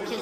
Kill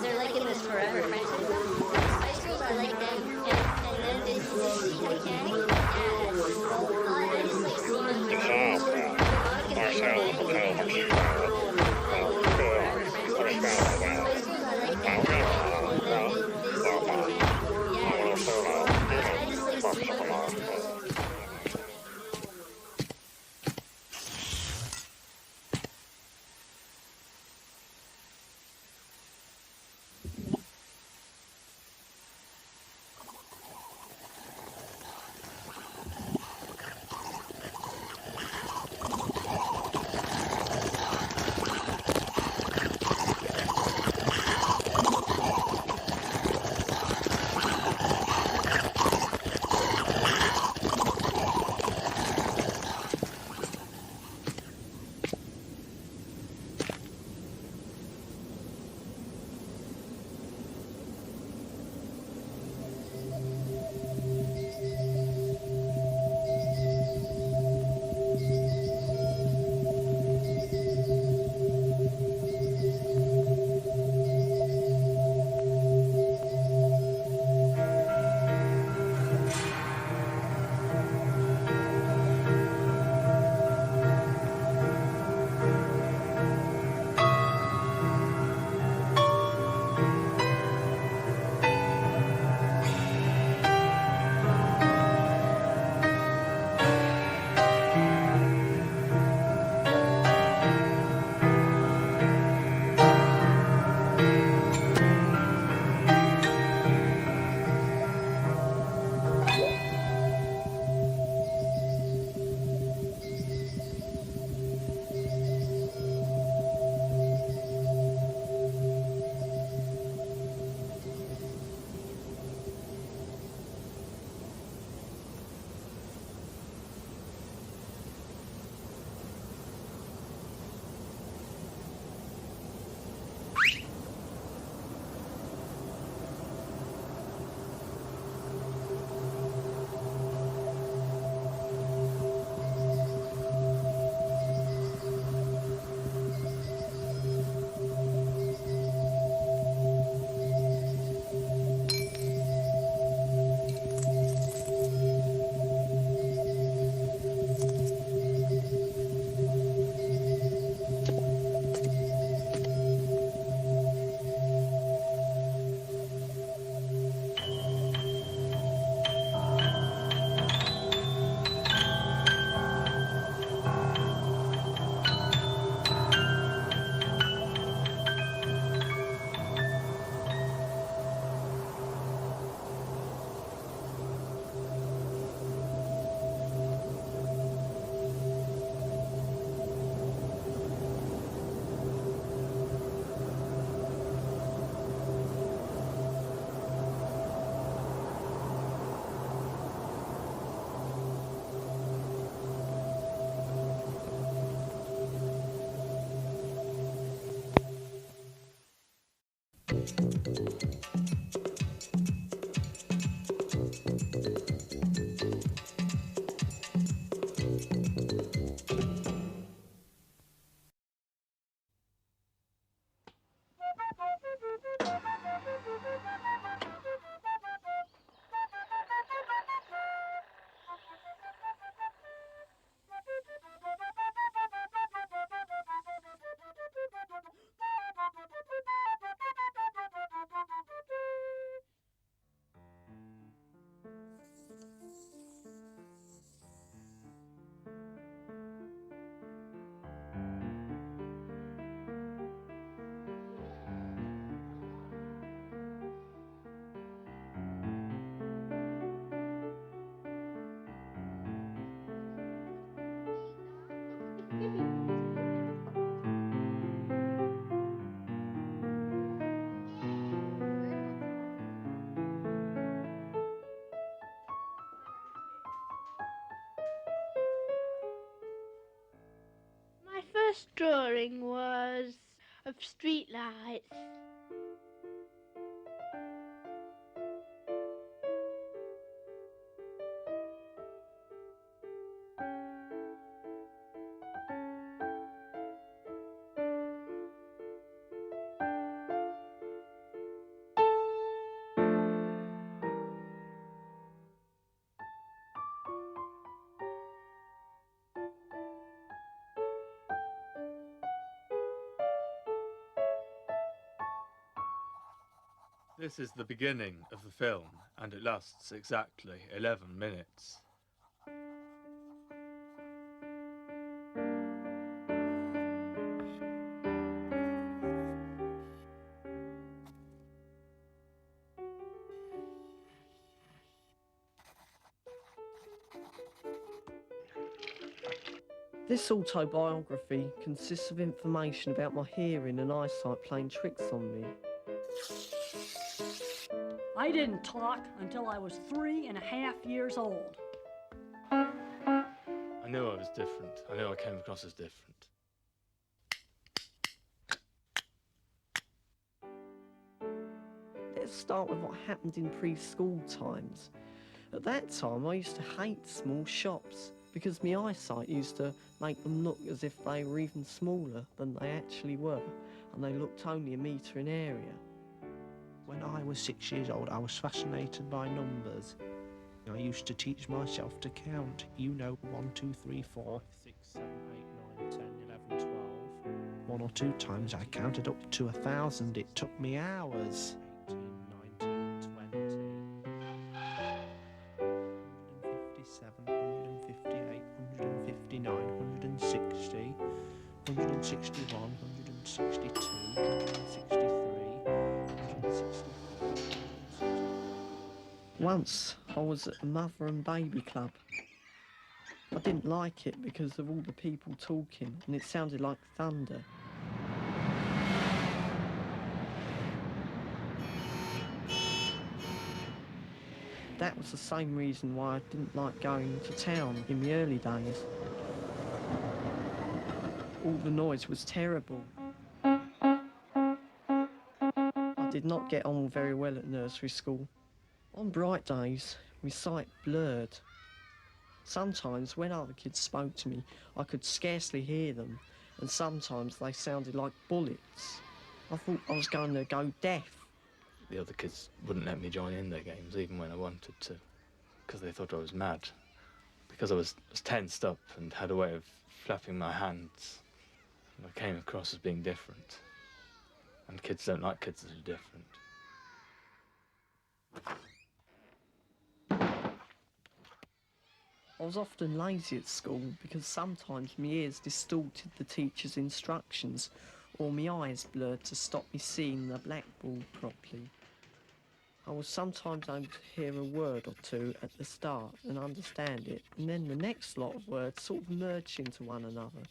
My first drawing was of street lights. This is the beginning of the film, and it lasts exactly 11 minutes. This autobiography consists of information about my hearing and eyesight playing tricks on me. I didn't talk until I was 3.5 years old. I knew I was different. I knew I came across as different. Let's start with what happened in preschool times. At that time, I used to hate small shops because my eyesight used to make them look as if they were even smaller than they actually were, and they looked only a metre in area. When I was 6 years old, I was fascinated by numbers. I used to teach myself to count. You know, 1, 2, 3, 4, 5, 6, 7, 8, 9, 10, 11, 12. One or two times I counted up to 1,000. It took me hours. 18, 19, 20, 157, 158, 159, 160, 161, 162, 163. Once I was at a mother and baby club. I didn't like it because of all the people talking, and it sounded like thunder. That was the same reason why I didn't like going to town in the early days. All the noise was terrible. I did not get on very well at nursery school. On bright days, my sight blurred. Sometimes when other kids spoke to me, I could scarcely hear them, and sometimes they sounded like bullets. I thought I was going to go deaf. The other kids wouldn't let me join in their games, even when I wanted to, because they thought I was mad. Because I was tensed up and had a way of flapping my hands, I came across as being different. And kids don't like kids that are different. I was often lazy at school because sometimes my ears distorted the teacher's instructions, or my eyes blurred to stop me seeing the blackboard properly. I was sometimes able to hear a word or two at the start and understand it, and then the next lot of words sort of merged into one another,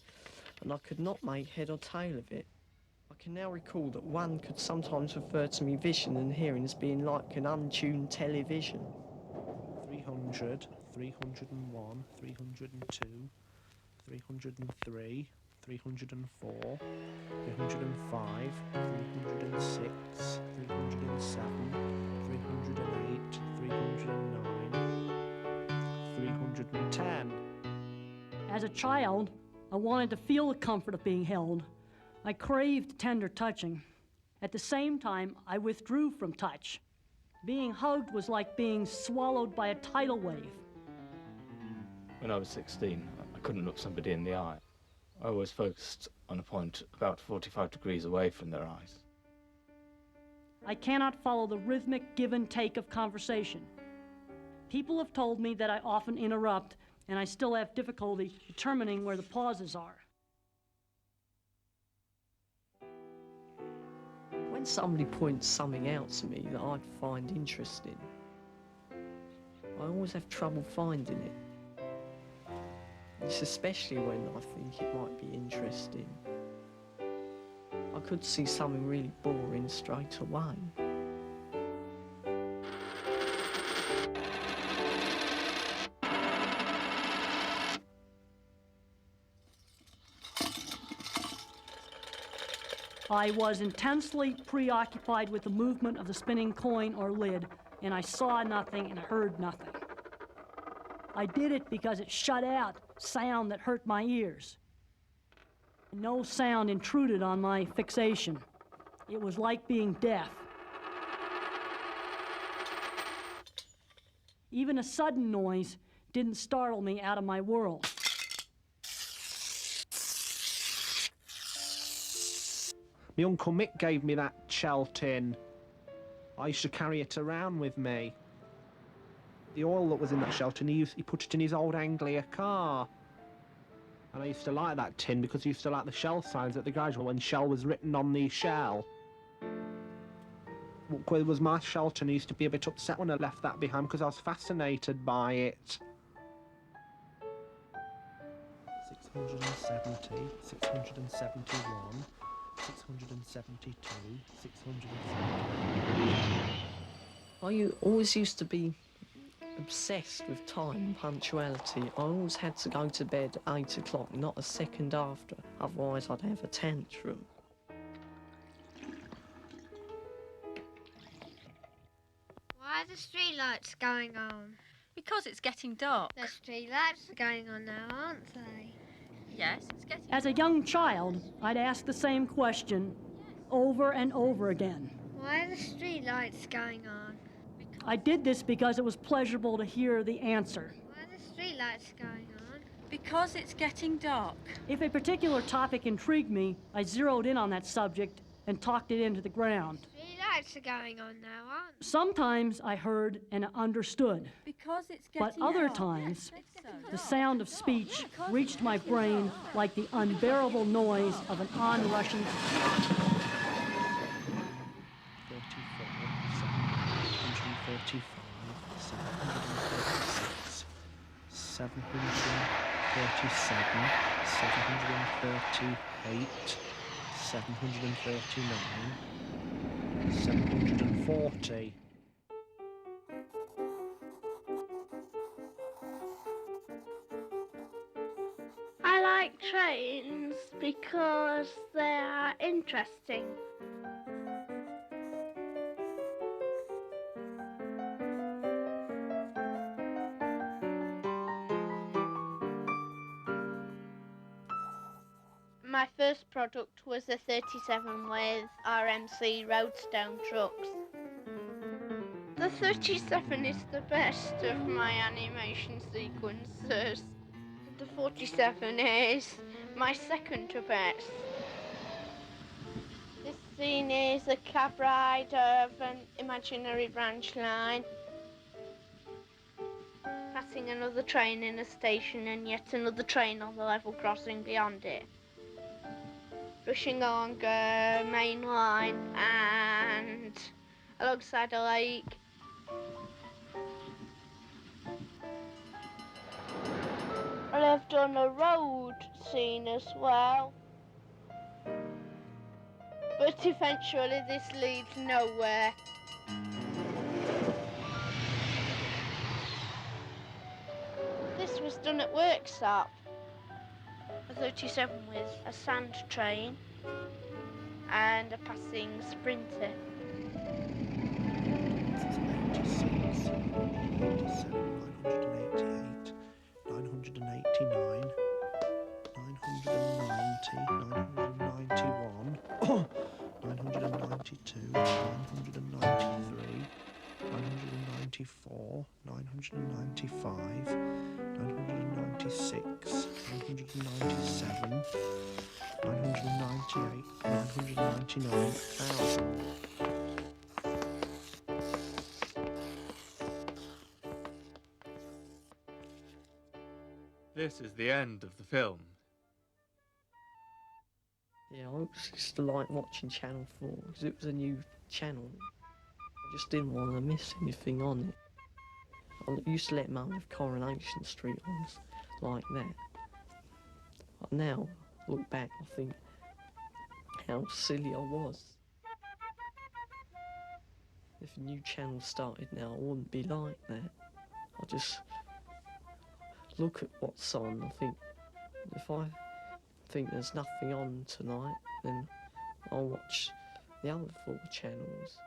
and I could not make head or tail of it. I can now recall that one could sometimes refer to me vision and hearing as being like an untuned television. 300, 301, 302, 303, 304, 305, 306, a child, I wanted to feel the comfort of being held. I craved tender touching. At the same time, I withdrew from touch. Being hugged was like being swallowed by a tidal wave. When I was 16, I couldn't look somebody in the eye. I always focused on a point about 45 degrees away from their eyes. I cannot follow the rhythmic give and take of conversation. People have told me that I often interrupt, and I still have difficulty determining where the pauses are. When somebody points something out to me that I'd find interesting, I always have trouble finding it. It's especially when I think it might be interesting. I could see something really boring straight away. I was intensely preoccupied with the movement of the spinning coin or lid, and I saw nothing and heard nothing. I did it because it shut out sound that hurt my ears. No sound intruded on my fixation. It was like being deaf. Even a sudden noise didn't startle me out of my world. My Uncle Mick gave me that shell tin. I used to carry it around with me. The oil that was in that shell tin, he put it in his old Anglia car. And I used to like that tin because I used to like the shell signs at the garage when shell was written on the shell. It was my shell tin. I used to be a bit upset when I left that behind because I was fascinated by it. 670, 671, 672, 673. I always used to be obsessed with time and punctuality. I always had to go to bed at 8 o'clock, not a second after, otherwise I'd have a tantrum. Why are the streetlights going on? Because it's getting dark. The streetlights are going on now, aren't they? Yes, it's getting As a young child, I'd ask the same question over and over again. Why are the streetlights going on? I did this because it was pleasurable to hear the answer. Why are the streetlights going on? Because it's getting dark. If a particular topic intrigued me, I zeroed in on that subject and talked it into the ground. Streetlights are going on now, aren't they? Sometimes I heard and understood, Because it's getting but other dark. times, Yes, it's so the dark. sound of speech reached my brain like the unbearable noise of an onrushing 735, 736, 737, 738, 739, 740. I like trains because they are interesting. My first product was a 37 with RMC Roadstone trucks. The 37 is the best of my animation sequences. The 47 is my second to best. This scene is a cab ride of an imaginary branch line, passing another train in a station and yet another train on the level crossing beyond it. Rushing along a main line and alongside a lake. I've done a road scene as well. But eventually this leads nowhere. This was done at Worksop. A 37 with a sand train and a passing sprinter. 86, 97, 988, 989, 991, 992, 993, 994, 995, 996, 997, 998, 999,000. This is the end of the film. Yeah, I used to like watching Channel 4 because it was a new channel. I just didn't want to miss anything on it. I used to let Mum have Coronation Street on like that. But now, look back, I think how silly I was. If a new channel started now, I wouldn't be like that. I just look at what's on. I think if I think there's nothing on tonight, then I'll watch the other 4 channels.